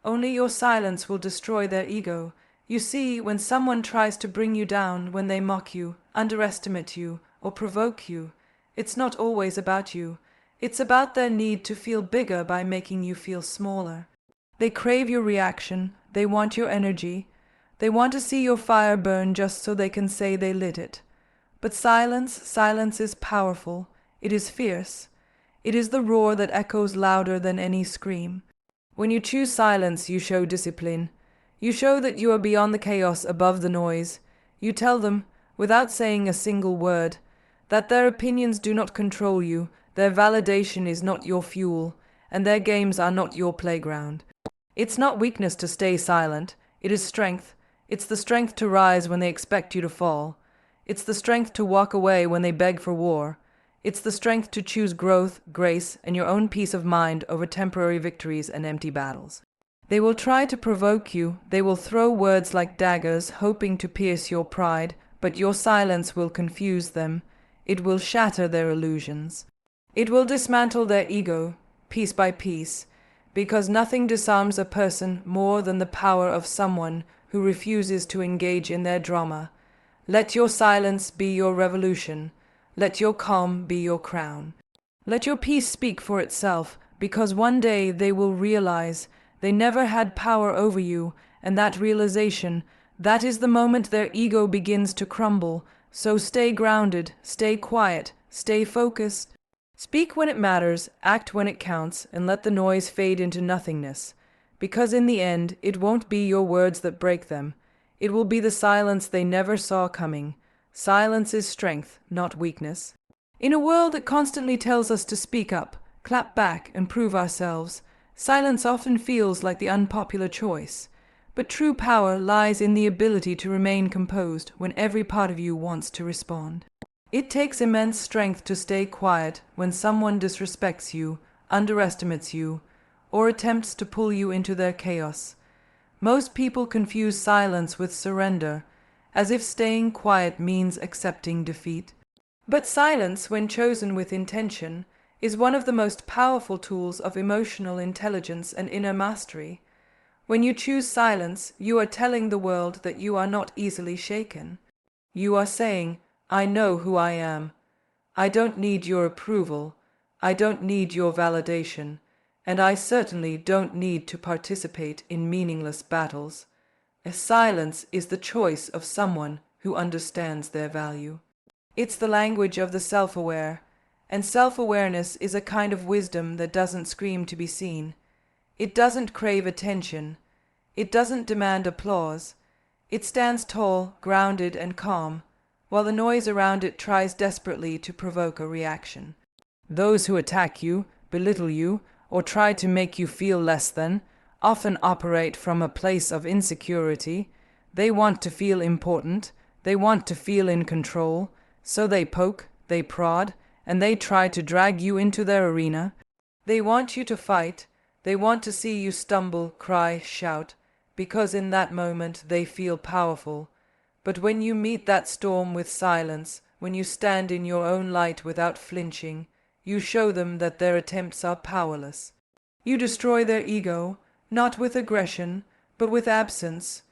Only your silence will destroy their ego. You see, when someone tries to bring you down, when they mock you, underestimate you, or provoke you, it's not always about you. It's about their need to feel bigger by making you feel smaller. They crave your reaction. They want your energy. They want to see your fire burn just so they can say they lit it. But silence is powerful. It is fierce. It is the roar that echoes louder than any scream. When you choose silence, you show discipline. You show that you are beyond the chaos, above the noise. You tell them, without saying a single word, that their opinions do not control you, their validation is not your fuel, and their games are not your playground. It's not weakness to stay silent. It is strength. It's the strength to rise when they expect you to fall. It's the strength to walk away when they beg for war. It's the strength to choose growth, grace, and your own peace of mind over temporary victories and empty battles. They will try to provoke you. They will throw words like daggers, hoping to pierce your pride, but your silence will confuse them. It will shatter their illusions. It will dismantle their ego, piece by piece, because nothing disarms a person more than the power of someone who refuses to engage in their drama. Let your silence be your revolution. Let your calm be your crown. Let your peace speak for itself, because one day they will realize they never had power over you, and that realization, that is the moment their ego begins to crumble. So stay grounded, stay quiet, stay focused. Speak when it matters, act when it counts, and let the noise fade into nothingness. Because in the end, it won't be your words that break them. It will be the silence they never saw coming. Silence is strength, not weakness. In a world that constantly tells us to speak up, clap back, and prove ourselves, silence often feels like the unpopular choice. But true power lies in the ability to remain composed when every part of you wants to respond. It takes immense strength to stay quiet when someone disrespects you, underestimates you, or attempts to pull you into their chaos. Most people confuse silence with surrender, as if staying quiet means accepting defeat. But silence, when chosen with intention, is one of the most powerful tools of emotional intelligence and inner mastery. When you choose silence, you are telling the world that you are not easily shaken. You are saying, I know who I am. I don't need your approval. I don't need your validation. And I certainly don't need to participate in meaningless battles. A silence is the choice of someone who understands their value. It's the language of the self-aware, and self-awareness is a kind of wisdom that doesn't scream to be seen. It doesn't crave attention. It doesn't demand applause. It stands tall, grounded, and calm, while the noise around it tries desperately to provoke a reaction. Those who attack you, belittle you, or try to make you feel less than, often operate from a place of insecurity. They want to feel important. They want to feel in control. So they poke, they prod, and they try to drag you into their arena. They want you to fight. They want to see you stumble, cry, shout, because in that moment they feel powerful. But when you meet that storm with silence, when you stand in your own light without flinching, you show them that their attempts are powerless. You destroy their ego, not with aggression, but with absence.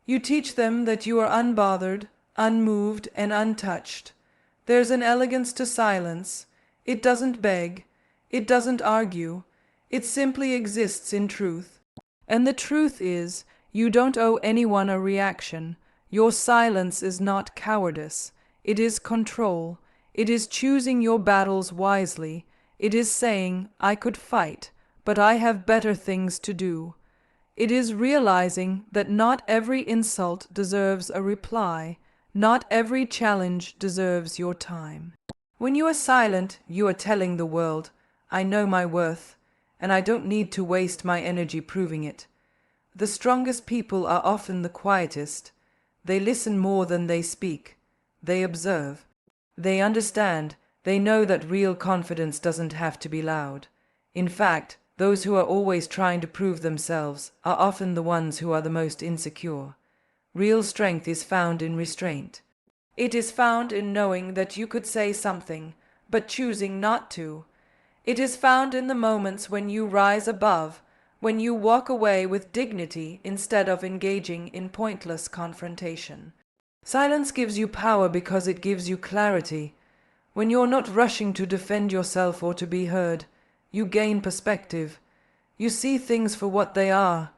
You teach them that you are unbothered, unmoved, and untouched. There's an elegance to silence. It doesn't beg. It doesn't argue. It simply exists in truth. And the truth is, you don't owe anyone a reaction. Your silence is not cowardice. It is control. It is choosing your battles wisely. It is saying, I could fight, but I have better things to do. It is realizing that not every insult deserves a reply. Not every challenge deserves your time. When you are silent, you are telling the world, I know my worth, and I don't need to waste my energy proving it. The strongest people are often the quietest. They listen more than they speak. They observe. They understand. They know that real confidence doesn't have to be loud. In fact, those who are always trying to prove themselves are often the ones who are the most insecure. Real strength is found in restraint. It is found in knowing that you could say something, but choosing not to. It is found in the moments when you rise above, when you walk away with dignity instead of engaging in pointless confrontation. Silence gives you power because it gives you clarity. When you're not rushing to defend yourself or to be heard, you gain perspective. You see things for what they are,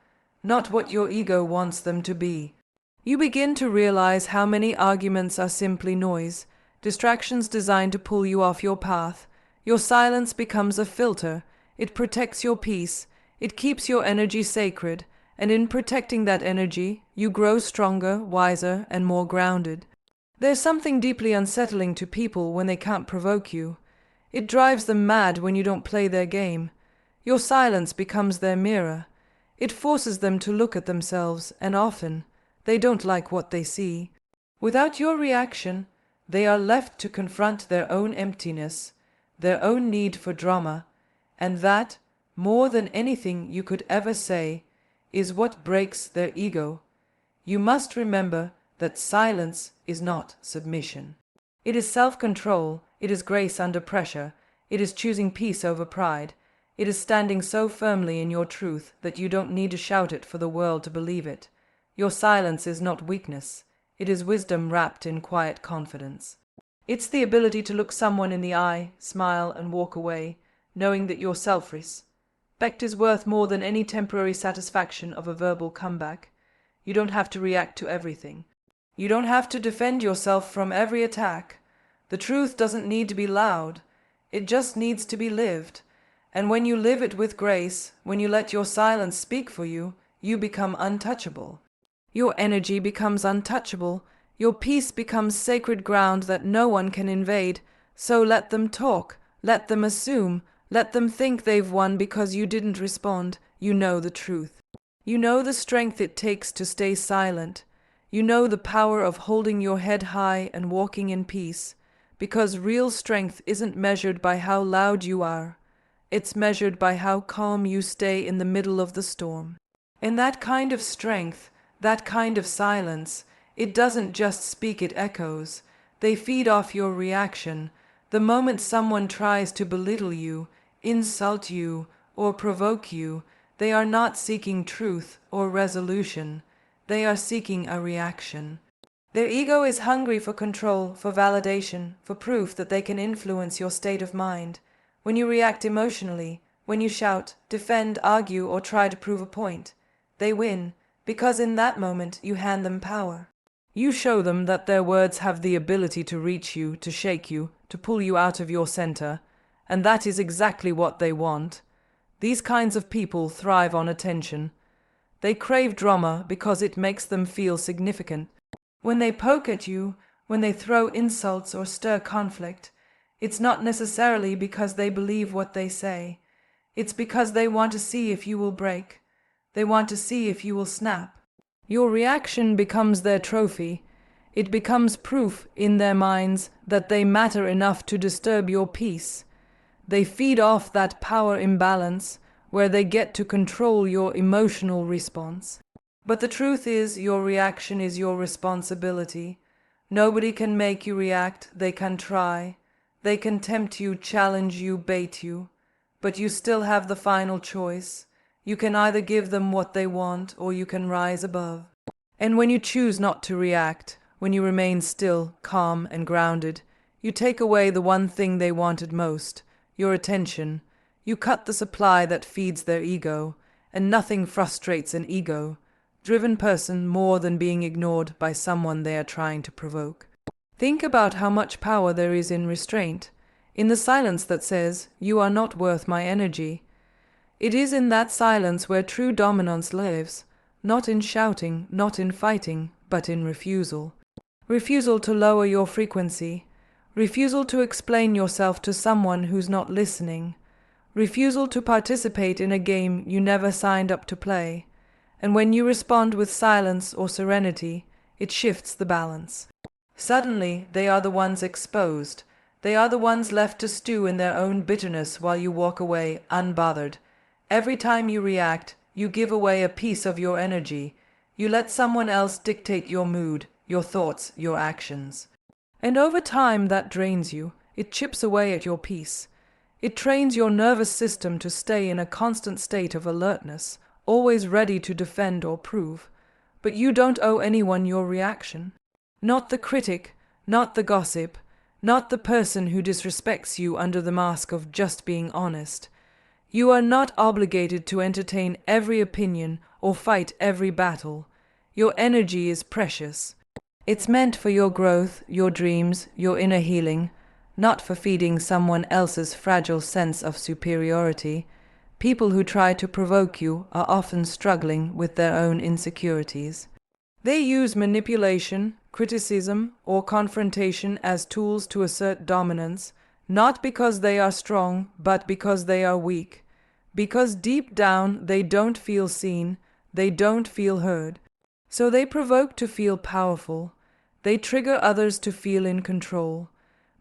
not what your ego wants them to be. You begin to realize how many arguments are simply noise, distractions designed to pull you off your path. Your silence becomes a filter. It protects your peace. It keeps your energy sacred. And in protecting that energy, you grow stronger, wiser, and more grounded. There's something deeply unsettling to people when they can't provoke you. It drives them mad when you don't play their game. Your silence becomes their mirror. It forces them to look at themselves, and often, they don't like what they see. Without your reaction, they are left to confront their own emptiness, their own need for drama, and that, more than anything you could ever say, is what breaks their ego. You must remember that silence is not submission. It is self-control, it is grace under pressure, it is choosing peace over pride, it is standing so firmly in your truth that you don't need to shout it for the world to believe it. Your silence is not weakness, it is wisdom wrapped in quiet confidence. It's the ability to look someone in the eye, smile, and walk away, knowing that your self-respect is worth more than any temporary satisfaction of a verbal comeback. You don't have to react to everything. You don't have to defend yourself from every attack. The truth doesn't need to be loud. It just needs to be lived. And when you live it with grace, when you let your silence speak for you, you become untouchable. Your energy becomes untouchable. Your peace becomes sacred ground that no one can invade. So let them talk. Let them assume. Let them think they've won because you didn't respond. You know the truth. You know the strength it takes to stay silent. You know the power of holding your head high and walking in peace, because real strength isn't measured by how loud you are. It's measured by how calm you stay in the middle of the storm. And that kind of strength, that kind of silence, it doesn't just speak, it echoes. They feed off your reaction. The moment someone tries to belittle you, insult you, or provoke you, they are not seeking truth or resolution. They are seeking a reaction. Their ego is hungry for control, for validation, for proof that they can influence your state of mind. When you react emotionally, when you shout, defend, argue, or try to prove a point, they win, because in that moment you hand them power. You show them that their words have the ability to reach you, to shake you, to pull you out of your center, and that is exactly what they want. These kinds of people thrive on attention. They crave drama because it makes them feel significant. When they poke at you, when they throw insults or stir conflict, it's not necessarily because they believe what they say. It's because they want to see if you will break. They want to see if you will snap. Your reaction becomes their trophy. It becomes proof in their minds that they matter enough to disturb your peace. They feed off that power imbalance where they get to control your emotional response. But the truth is, your reaction is your responsibility. Nobody can make you react. They can try. They can tempt you, challenge you, bait you. But you still have the final choice. You can either give them what they want, or you can rise above. And when you choose not to react, when you remain still, calm, and grounded, you take away the one thing they wanted most, your attention. You cut the supply that feeds their ego, and nothing frustrates an ego-driven person more than being ignored by someone they are trying to provoke. Think about how much power there is in restraint, in the silence that says, "You are not worth my energy." It is in that silence where true dominance lives, not in shouting, not in fighting, but in refusal. Refusal to lower your frequency. Refusal to explain yourself to someone who's not listening. Refusal to participate in a game you never signed up to play. And when you respond with silence or serenity, it shifts the balance. Suddenly, they are the ones exposed. They are the ones left to stew in their own bitterness while you walk away unbothered. Every time you react, you give away a piece of your energy. You let someone else dictate your mood, your thoughts, your actions. And over time that drains you. It chips away at your peace. It trains your nervous system to stay in a constant state of alertness, always ready to defend or prove. But you don't owe anyone your reaction. Not the critic, not the gossip, not the person who disrespects you under the mask of just being honest. You are not obligated to entertain every opinion or fight every battle. Your energy is precious. It's meant for your growth, your dreams, your inner healing, not for feeding someone else's fragile sense of superiority. People who try to provoke you are often struggling with their own insecurities. They use manipulation, criticism, or confrontation as tools to assert dominance, not because they are strong, but because they are weak. Because deep down they don't feel seen, they don't feel heard. So they provoke to feel powerful. They trigger others to feel in control.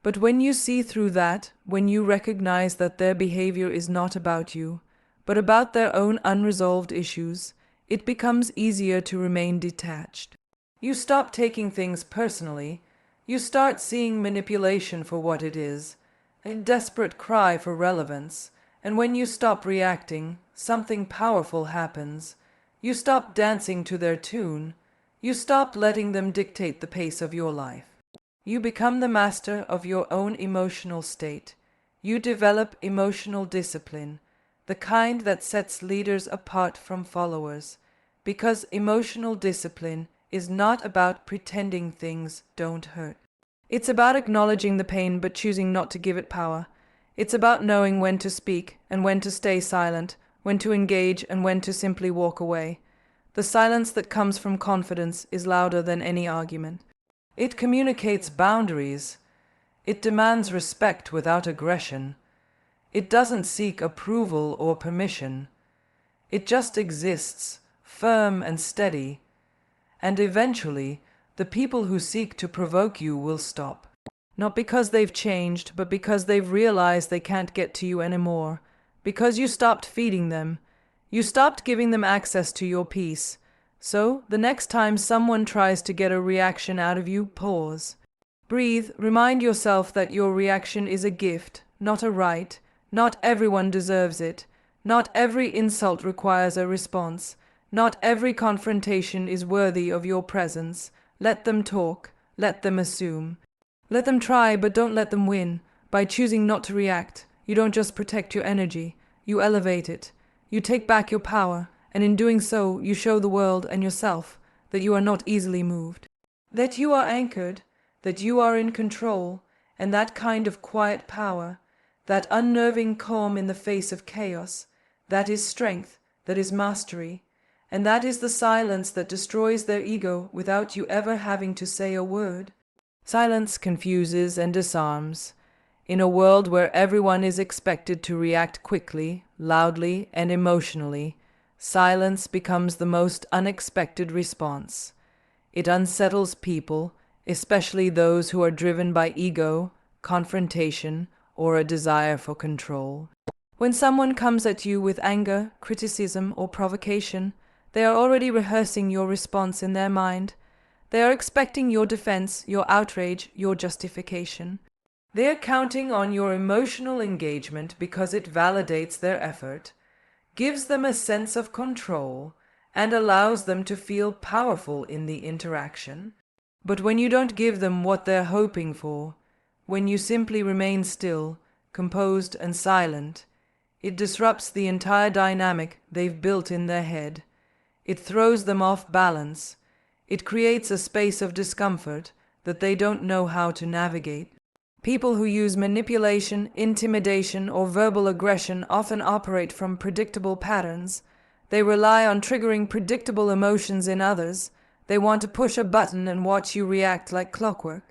But when you see through that, when you recognize that their behavior is not about you, but about their own unresolved issues, it becomes easier to remain detached. You stop taking things personally. You start seeing manipulation for what it is, a desperate cry for relevance. And when you stop reacting, something powerful happens. You stop dancing to their tune. You stop letting them dictate the pace of your life. You become the master of your own emotional state. You develop emotional discipline, the kind that sets leaders apart from followers, because emotional discipline is not about pretending things don't hurt. It's about acknowledging the pain but choosing not to give it power. It's about knowing when to speak and when to stay silent, when to engage and when to simply walk away. The silence that comes from confidence is louder than any argument. It communicates boundaries. It demands respect without aggression. It doesn't seek approval or permission. It just exists, firm and steady. And eventually, the people who seek to provoke you will stop. Not because they've changed, but because they've realized they can't get to you anymore. Because you stopped feeding them. You stopped giving them access to your peace. So, the next time someone tries to get a reaction out of you, pause. Breathe, remind yourself that your reaction is a gift, not a right. Not everyone deserves it. Not every insult requires a response. Not every confrontation is worthy of your presence. Let them talk. Let them assume. Let them try, but don't let them win. By choosing not to react, you don't just protect your energy, you elevate it. You take back your power, and in doing so, you show the world and yourself that you are not easily moved. That you are anchored, that you are in control, and that kind of quiet power, that unnerving calm in the face of chaos, that is strength, that is mastery, and that is the silence that destroys their ego without you ever having to say a word. Silence confuses and disarms. In a world where everyone is expected to react quickly, loudly, and emotionally, silence becomes the most unexpected response. It unsettles people, especially those who are driven by ego, confrontation, or a desire for control. When someone comes at you with anger, criticism, or provocation, they are already rehearsing your response in their mind. They are expecting your defense, your outrage, your justification. They are counting on your emotional engagement because it validates their effort, gives them a sense of control, and allows them to feel powerful in the interaction. But when you don't give them what they're hoping for, when you simply remain still, composed and silent, it disrupts the entire dynamic they've built in their head. It throws them off balance. It creates a space of discomfort that they don't know how to navigate. People who use manipulation, intimidation, or verbal aggression often operate from predictable patterns. They rely on triggering predictable emotions in others. They want to push a button and watch you react like clockwork.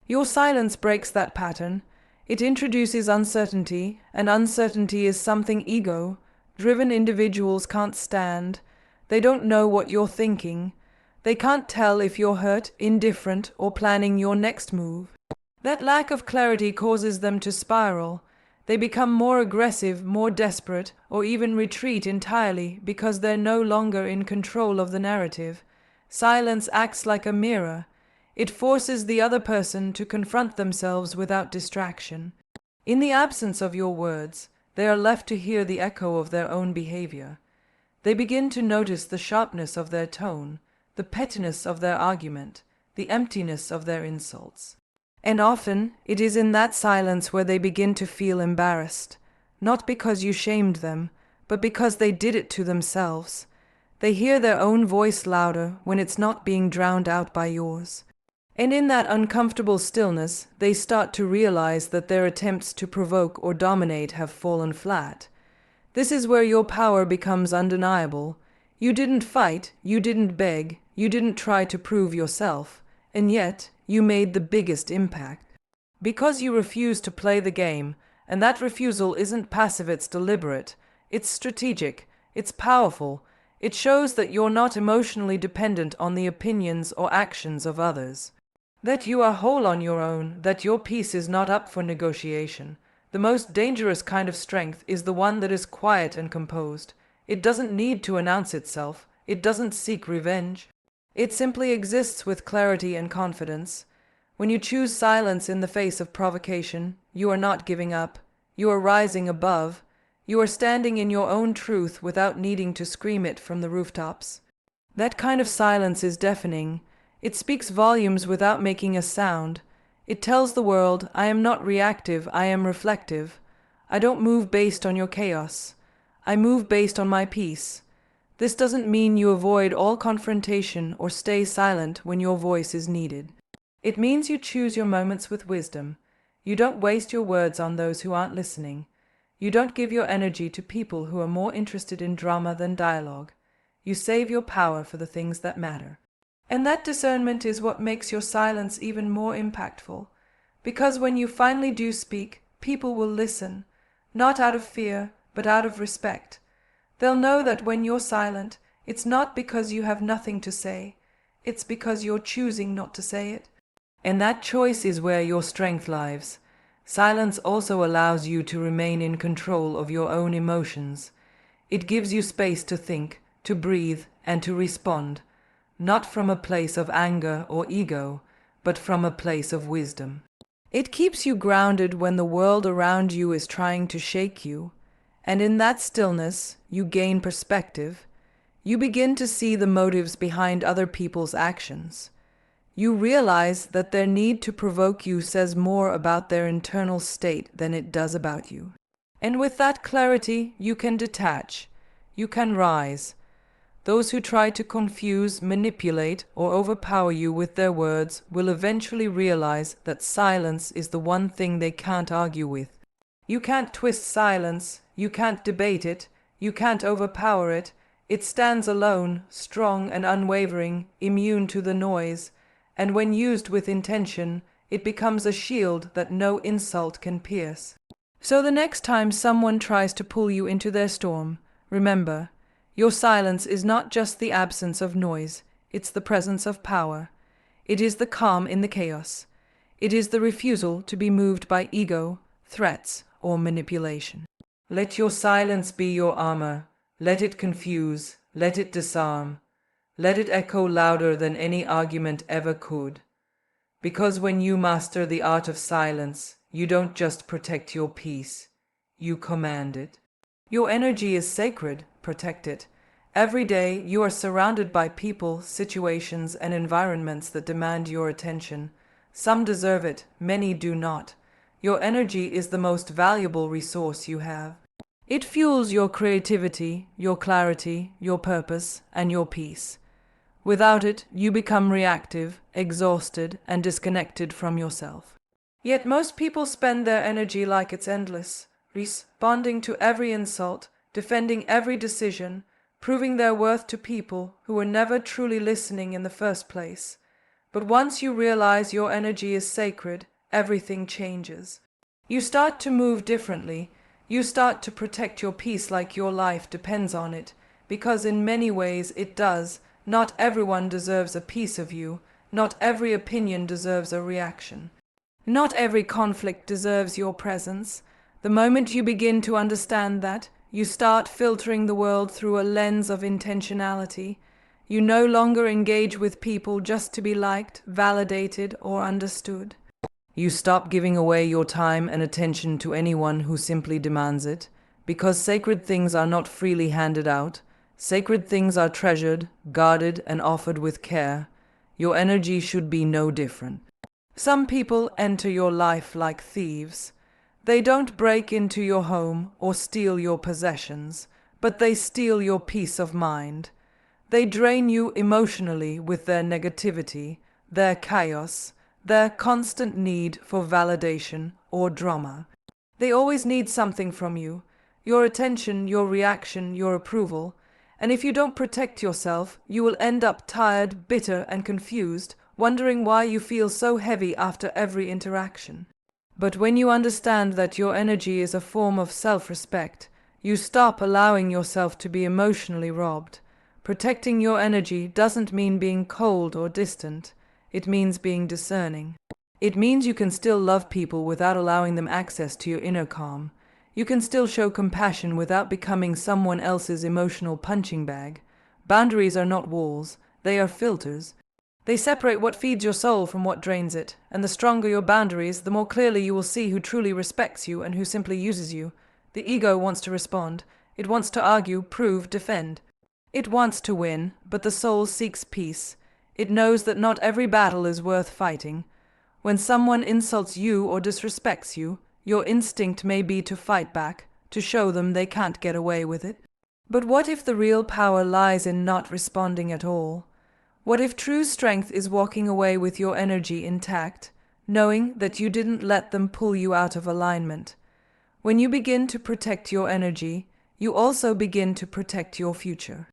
Your silence breaks that pattern. It introduces uncertainty, and uncertainty is something ego-driven individuals can't stand. They don't know what you're thinking. They can't tell if you're hurt, indifferent, or planning your next move. That lack of clarity causes them to spiral. They become more aggressive, more desperate, or even retreat entirely because they're no longer in control of the narrative. Silence acts like a mirror. It forces the other person to confront themselves without distraction. In the absence of your words, they are left to hear the echo of their own behavior. They begin to notice the sharpness of their tone, the pettiness of their argument, the emptiness of their insults. And often it is in that silence where they begin to feel embarrassed, not because you shamed them, but because they did it to themselves. They hear their own voice louder when it's not being drowned out by yours. And in that uncomfortable stillness, they start to realize that their attempts to provoke or dominate have fallen flat. This is where your power becomes undeniable. You didn't fight, you didn't beg, you didn't try to prove yourself, and yet you made the biggest impact. Because you refuse to play the game, and that refusal isn't passive, it's deliberate, it's strategic, it's powerful. It shows that you're not emotionally dependent on the opinions or actions of others. That you are whole on your own, that your peace is not up for negotiation. The most dangerous kind of strength is the one that is quiet and composed. It doesn't need to announce itself. It doesn't seek revenge. It simply exists with clarity and confidence. When you choose silence in the face of provocation, you are not giving up. You are rising above. You are standing in your own truth without needing to scream it from the rooftops. That kind of silence is deafening. It speaks volumes without making a sound. It tells the world, I am not reactive, I am reflective. I don't move based on your chaos. I move based on my peace. This doesn't mean you avoid all confrontation or stay silent when your voice is needed. It means you choose your moments with wisdom. You don't waste your words on those who aren't listening. You don't give your energy to people who are more interested in drama than dialogue. You save your power for the things that matter. And that discernment is what makes your silence even more impactful. Because when you finally do speak, people will listen, not out of fear, but out of respect. They'll know that when you're silent, it's not because you have nothing to say, it's because you're choosing not to say it. And that choice is where your strength lies. Silence also allows you to remain in control of your own emotions. It gives you space to think, to breathe, and to respond. Not from a place of anger or ego, but from a place of wisdom. It keeps you grounded when the world around you is trying to shake you, and in that stillness you gain perspective. You begin to see the motives behind other people's actions. You realize that their need to provoke you says more about their internal state than it does about you. And with that clarity, you can detach. You can rise. Those who try to confuse, manipulate, or overpower you with their words will eventually realize that silence is the one thing they can't argue with. You can't twist silence, you can't debate it, you can't overpower it. It stands alone, strong and unwavering, immune to the noise, and when used with intention, it becomes a shield that no insult can pierce. So the next time someone tries to pull you into their storm, remember, your silence is not just the absence of noise, it's the presence of power. It is the calm in the chaos. It is the refusal to be moved by ego, threats, or manipulation. Let your silence be your armor. Let it confuse. Let it disarm. Let it echo louder than any argument ever could. Because when you master the art of silence, you don't just protect your peace, you command it. Your energy is sacred, protect it. Every day you are surrounded by people, situations, and environments that demand your attention. Some deserve it, many do not. Your energy is the most valuable resource you have. It fuels your creativity, your clarity, your purpose, and your peace. Without it, you become reactive, exhausted, and disconnected from yourself. Yet most people spend their energy like it's endless, responding to every insult, defending every decision, proving their worth to people who were never truly listening in the first place. But once you realize your energy is sacred, everything changes. You start to move differently. You start to protect your peace like your life depends on it, because in many ways it does. Not everyone deserves a piece of you. Not every opinion deserves a reaction. Not every conflict deserves your presence. The moment you begin to understand that, you start filtering the world through a lens of intentionality. You no longer engage with people just to be liked, validated, or understood. You stop giving away your time and attention to anyone who simply demands it, because sacred things are not freely handed out. Sacred things are treasured, guarded, and offered with care. Your energy should be no different. Some people enter your life like thieves. They don't break into your home or steal your possessions, but they steal your peace of mind. They drain you emotionally with their negativity, their chaos, their constant need for validation or drama. They always need something from you, your attention, your reaction, your approval. And if you don't protect yourself, you will end up tired, bitter, and confused, wondering why you feel so heavy after every interaction. But when you understand that your energy is a form of self-respect, you stop allowing yourself to be emotionally robbed. Protecting your energy doesn't mean being cold or distant. It means being discerning. It means you can still love people without allowing them access to your inner calm. You can still show compassion without becoming someone else's emotional punching bag. Boundaries are not walls, they are filters. They separate what feeds your soul from what drains it, and the stronger your boundaries, the more clearly you will see who truly respects you and who simply uses you. The ego wants to respond. It wants to argue, prove, defend. It wants to win, but the soul seeks peace. It knows that not every battle is worth fighting. When someone insults you or disrespects you, your instinct may be to fight back, to show them they can't get away with it. But what if the real power lies in not responding at all? What if true strength is walking away with your energy intact, knowing that you didn't let them pull you out of alignment? When you begin to protect your energy, you also begin to protect your future.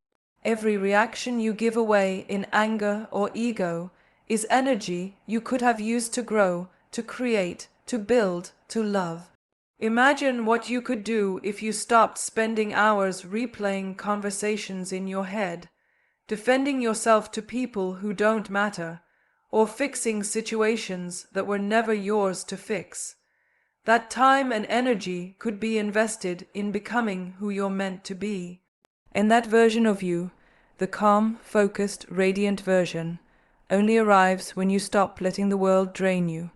Every reaction you give away in anger or ego is energy you could have used to grow, to create, to build, to love. Imagine what you could do if you stopped spending hours replaying conversations in your head, defending yourself to people who don't matter, or fixing situations that were never yours to fix. That time and energy could be invested in becoming who you're meant to be. And that version of you, the calm, focused, radiant version, only arrives when you stop letting the world drain you.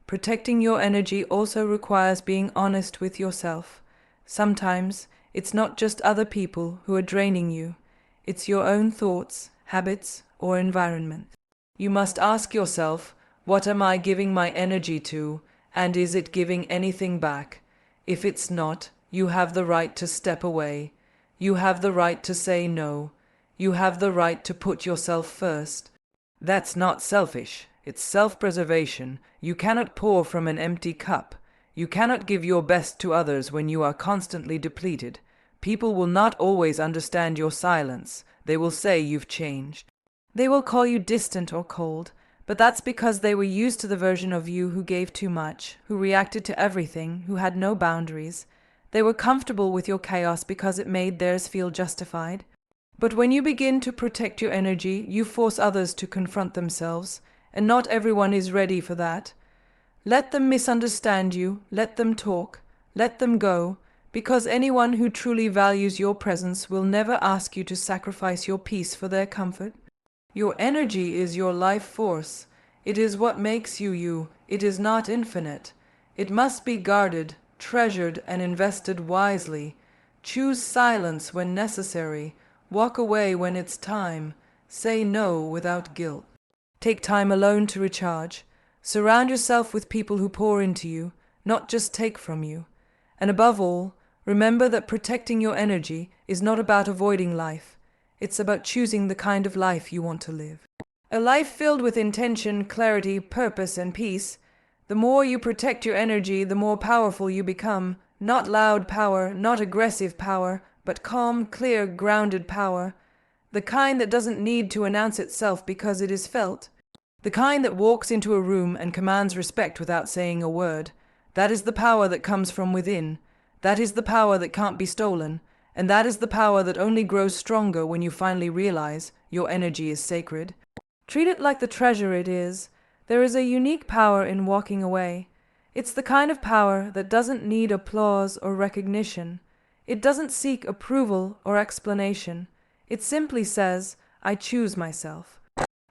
Protecting your energy also requires being honest with yourself. Sometimes it's not just other people who are draining you. It's your own thoughts, habits, or environment. You must ask yourself, what am I giving my energy to, and is it giving anything back? If it's not, you have the right to step away. You have the right to say no. You have the right to put yourself first. That's not selfish. It's self-preservation. You cannot pour from an empty cup. You cannot give your best to others when you are constantly depleted. People will not always understand your silence. They will say you've changed. They will call you distant or cold, but that's because they were used to the version of you who gave too much, who reacted to everything, who had no boundaries. They were comfortable with your chaos because it made theirs feel justified. But when you begin to protect your energy, you force others to confront themselves, and not everyone is ready for that. Let them misunderstand you, let them talk, let them go, because anyone who truly values your presence will never ask you to sacrifice your peace for their comfort. Your energy is your life force. It is what makes you you. It is not infinite. It must be guarded, treasured, and invested wisely. Choose silence when necessary. Walk away when it's time. Say no without guilt. Take time alone to recharge. Surround yourself with people who pour into you, not just take from you. And above all, remember that protecting your energy is not about avoiding life. It's about choosing the kind of life you want to live. A life filled with intention, clarity, purpose, and peace. The more you protect your energy, the more powerful you become. Not loud power, not aggressive power, but calm, clear, grounded power. The kind that doesn't need to announce itself because it is felt. The kind that walks into a room and commands respect without saying a word. That is the power that comes from within. That is the power that can't be stolen. And that is the power that only grows stronger when you finally realize your energy is sacred. Treat it like the treasure it is. There is a unique power in walking away. It's the kind of power that doesn't need applause or recognition. It doesn't seek approval or explanation. It simply says, I choose myself.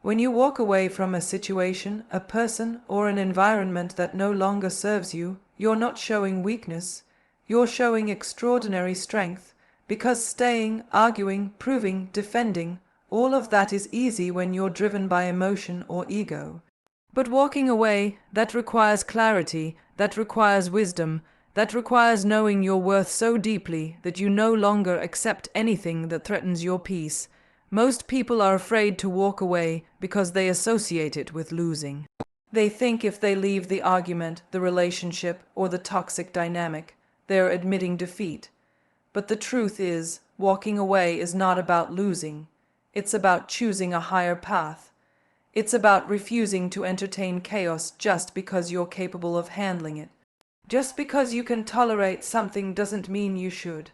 When you walk away from a situation, a person, or an environment that no longer serves you, you're not showing weakness, you're showing extraordinary strength, because staying, arguing, proving, defending, all of that is easy when you're driven by emotion or ego. But walking away, that requires clarity, that requires wisdom, that requires knowing your worth so deeply that you no longer accept anything that threatens your peace. Most people are afraid to walk away because they associate it with losing. They think if they leave the argument, the relationship, or the toxic dynamic, they're admitting defeat. But the truth is, walking away is not about losing. It's about choosing a higher path. It's about refusing to entertain chaos just because you're capable of handling it. Just because you can tolerate something doesn't mean you should.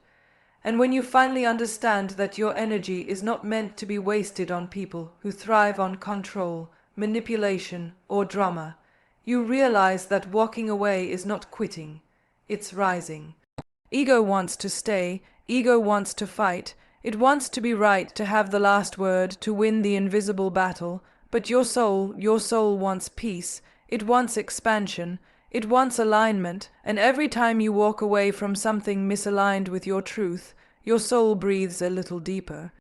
And when you finally understand that your energy is not meant to be wasted on people who thrive on control, manipulation, or drama, you realize that walking away is not quitting, it's rising. Ego wants to stay, ego wants to fight, it wants to be right, to have the last word, to win the invisible battle, but your soul wants peace, it wants expansion, it wants alignment, and every time you walk away from something misaligned with your truth, your soul breathes a little deeper.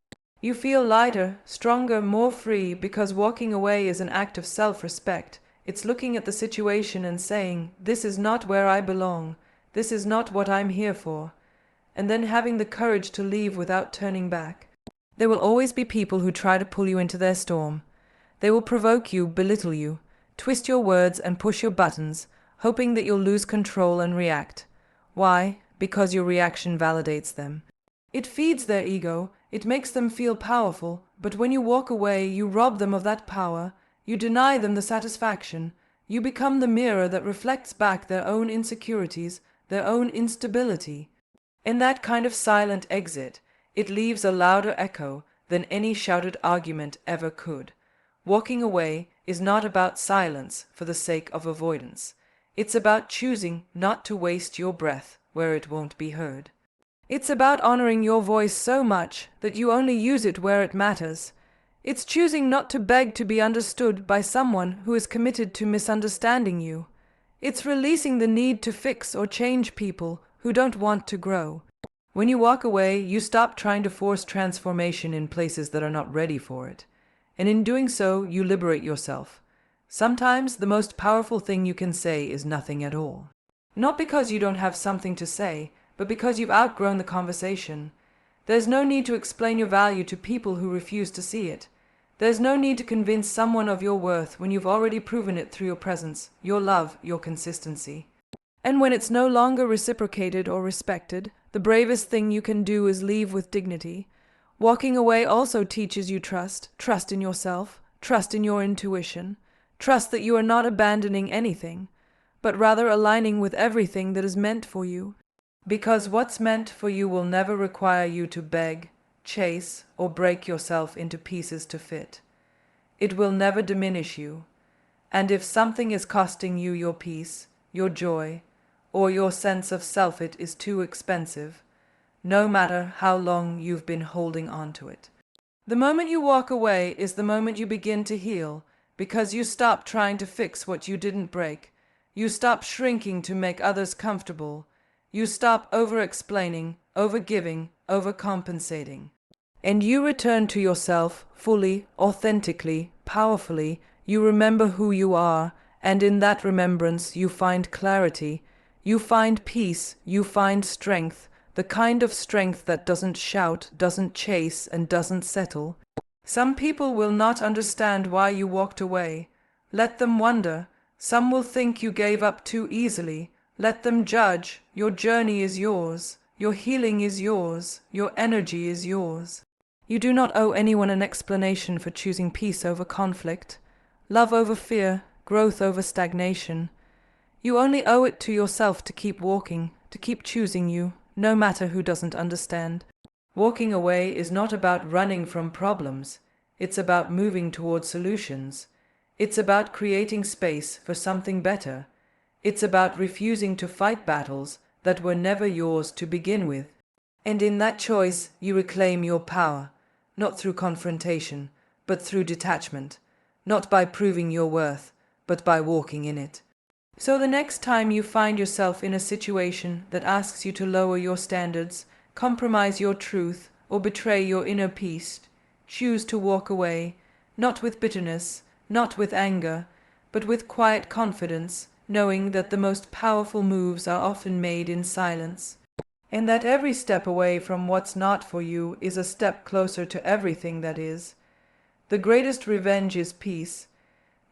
You feel lighter, stronger, more free, because walking away is an act of self-respect. It's looking at the situation and saying, this is not where I belong, this is not what I'm here for, and then having the courage to leave without turning back. There will always be people who try to pull you into their storm. They will provoke you, belittle you, twist your words and push your buttons, hoping that you'll lose control and react. Why? Because your reaction validates them. It feeds their ego, it makes them feel powerful, but when you walk away, you rob them of that power, you deny them the satisfaction, you become the mirror that reflects back their own insecurities, their own instability. In that kind of silent exit, it leaves a louder echo than any shouted argument ever could. Walking away is not about silence for the sake of avoidance. It's about choosing not to waste your breath where it won't be heard. It's about honoring your voice so much that you only use it where it matters. It's choosing not to beg to be understood by someone who is committed to misunderstanding you. It's releasing the need to fix or change people who don't want to grow. When you walk away, you stop trying to force transformation in places that are not ready for it. And in doing so, you liberate yourself. Sometimes the most powerful thing you can say is nothing at all. Not because you don't have something to say, but because you've outgrown the conversation. There's no need to explain your value to people who refuse to see it. There's no need to convince someone of your worth when you've already proven it through your presence, your love, your consistency. And when it's no longer reciprocated or respected, the bravest thing you can do is leave with dignity. Walking away also teaches you trust in yourself, trust in your intuition, trust that you are not abandoning anything, but rather aligning with everything that is meant for you. Because what's meant for you will never require you to beg, chase, or break yourself into pieces to fit. It will never diminish you. And if something is costing you your peace, your joy, or your sense of self, it is too expensive, no matter how long you've been holding on to it. The moment you walk away is the moment you begin to heal, because you stop trying to fix what you didn't break. You stop shrinking to make others comfortable. You stop over-explaining, over-giving, overcompensating. And you return to yourself fully, authentically, powerfully. You remember who you are, and in that remembrance you find clarity. You find peace, you find strength, the kind of strength that doesn't shout, doesn't chase, and doesn't settle. Some people will not understand why you walked away. Let them wonder. Some will think you gave up too easily. Let them judge. Your journey is yours. Your healing is yours. Your energy is yours. You do not owe anyone an explanation for choosing peace over conflict, love over fear, growth over stagnation. You only owe it to yourself to keep walking, to keep choosing you, no matter who doesn't understand. Walking away is not about running from problems. It's about moving towards solutions. It's about creating space for something better. It's about refusing to fight battles that were never yours to begin with. And in that choice, you reclaim your power, not through confrontation, but through detachment. not by proving your worth, but by walking in it. So the next time you find yourself in a situation that asks you to lower your standards, compromise your truth, or betray your inner peace, choose to walk away, not with bitterness, not with anger, but with quiet confidence, knowing that the most powerful moves are often made in silence, and that every step away from what's not for you is a step closer to everything that is. The greatest revenge is peace,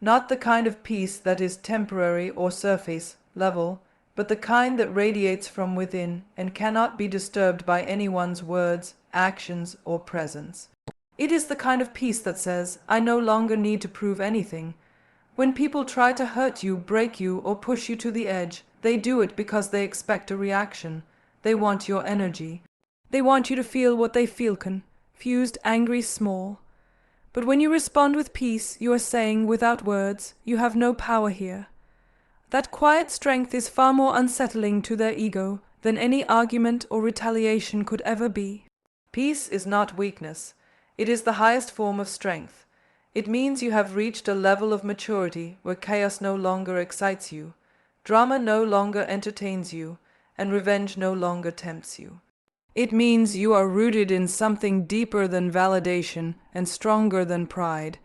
not the kind of peace that is temporary or surface level, but the kind that radiates from within and cannot be disturbed by anyone's words, actions, or presence. It is the kind of peace that says, I no longer need to prove anything. When people try to hurt you, break you, or push you to the edge, they do it because they expect a reaction. They want your energy. They want you to feel what they feel, confused, angry, small. But when you respond with peace, you are saying, without words, you have no power here. That quiet strength is far more unsettling to their ego than any argument or retaliation could ever be. Peace is not weakness. It is the highest form of strength. It means you have reached a level of maturity where chaos no longer excites you, drama no longer entertains you, and revenge no longer tempts you. It means you are rooted in something deeper than validation and stronger than pride.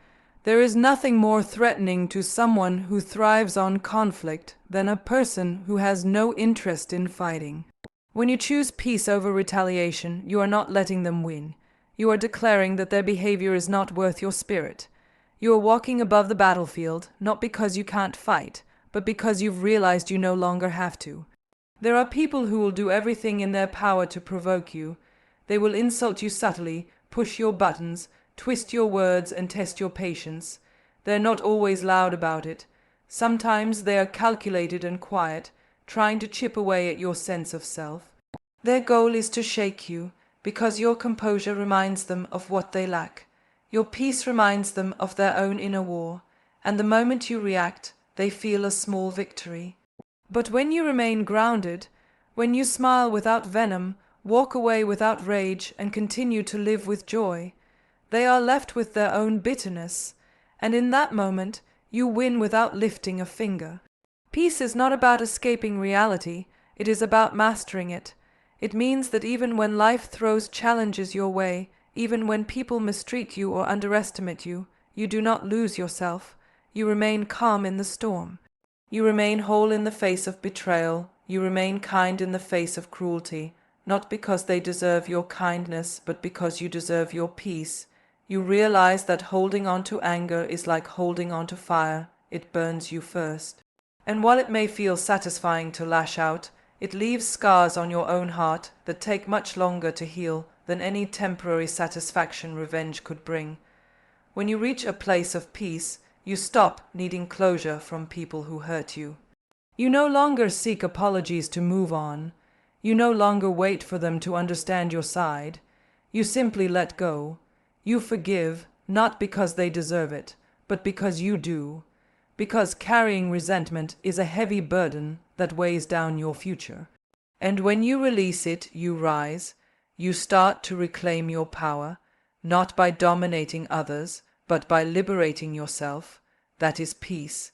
There is nothing more threatening to someone who thrives on conflict than a person who has no interest in fighting. When you choose peace over retaliation, you are not letting them win. You are declaring that their behavior is not worth your spirit. You are walking above the battlefield, not because you can't fight, but because you've realized you no longer have to. There are people who will do everything in their power to provoke you. They will insult you subtly, push your buttons, twist your words, and test your patience. They're not always loud about it. Sometimes they are calculated and quiet, trying to chip away at your sense of self. Their goal is to shake you, because your composure reminds them of what they lack. Your peace reminds them of their own inner war, and the moment you react, they feel a small victory. But when you remain grounded, when you smile without venom, walk away without rage, and continue to live with joy, they are left with their own bitterness, and in that moment, you win without lifting a finger. Peace is not about escaping reality, it is about mastering it. It means that even when life throws challenges your way, even when people mistreat you or underestimate you, you do not lose yourself. You remain calm in the storm. You remain whole in the face of betrayal. You remain kind in the face of cruelty, not because they deserve your kindness, but because you deserve your peace. You realize that holding on to anger is like holding on to fire. It burns you first. And while it may feel satisfying to lash out, it leaves scars on your own heart that take much longer to heal than any temporary satisfaction revenge could bring. When you reach a place of peace, you stop needing closure from people who hurt you. You no longer seek apologies to move on. You no longer wait for them to understand your side. You simply let go. You forgive, not because they deserve it, but because you do. Because carrying resentment is a heavy burden that weighs down your future. And when you release it, you rise. You start to reclaim your power, not by dominating others, but by liberating yourself. That is peace.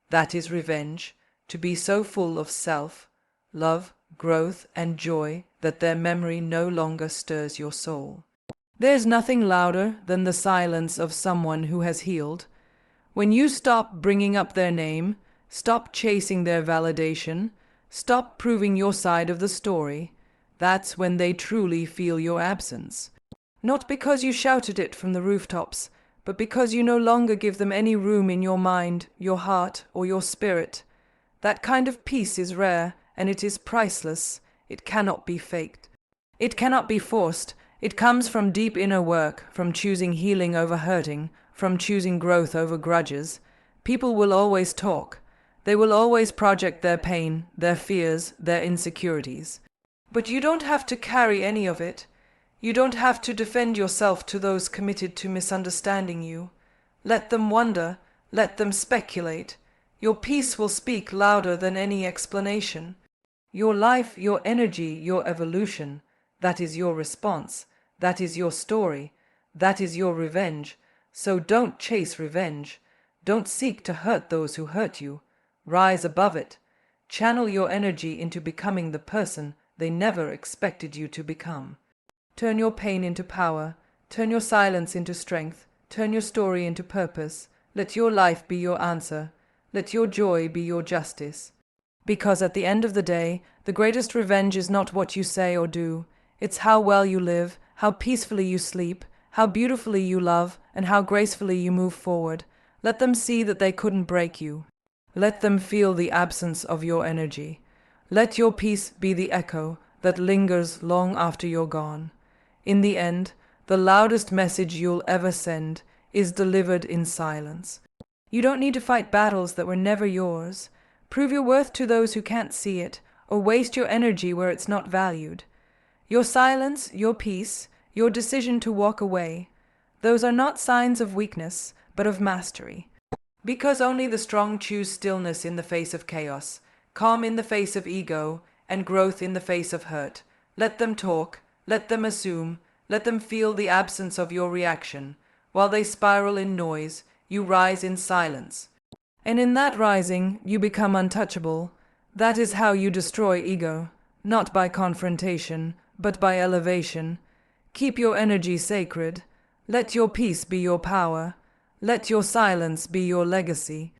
That is revenge, to be so full of self, love, growth, and joy that their memory no longer stirs your soul. There's nothing louder than the silence of someone who has healed. When you stop bringing up their name, stop chasing their validation, stop proving your side of the story, that's when they truly feel your absence. Not because you shouted it from the rooftops, but because you no longer give them any room in your mind, your heart, or your spirit. That kind of peace is rare, and it is priceless. It cannot be faked. It cannot be forced. It comes from deep inner work, from choosing healing over hurting, from choosing growth over grudges. People will always talk. They will always project their pain, their fears, their insecurities. But you don't have to carry any of it. You don't have to defend yourself to those committed to misunderstanding you. Let them wonder, let them speculate. Your peace will speak louder than any explanation. Your life, your energy, your evolution, that is your response. That is your story. That is your revenge. So don't chase revenge. Don't seek to hurt those who hurt you. Rise above it. Channel your energy into becoming the person they never expected you to become. Turn your pain into power. Turn your silence into strength. Turn your story into purpose. Let your life be your answer. Let your joy be your justice. Because at the end of the day, the greatest revenge is not what you say or do. It's how well you live, how peacefully you sleep, how beautifully you love, and how gracefully you move forward. Let them see that they couldn't break you. Let them feel the absence of your energy. Let your peace be the echo that lingers long after you're gone. In the end, the loudest message you'll ever send is delivered in silence. You don't need to fight battles that were never yours. Prove your worth to those who can't see it, or waste your energy where it's not valued. Your silence, your peace, your decision to walk away, those are not signs of weakness, but of mastery. Because only the strong choose stillness in the face of chaos, calm in the face of ego, and growth in the face of hurt. Let them talk, let them assume, let them feel the absence of your reaction. While they spiral in noise, you rise in silence. And in that rising, you become untouchable. That is how you destroy ego, not by confrontation, but by elevation. Keep your energy sacred. Let your peace be your power. Let your silence be your legacy.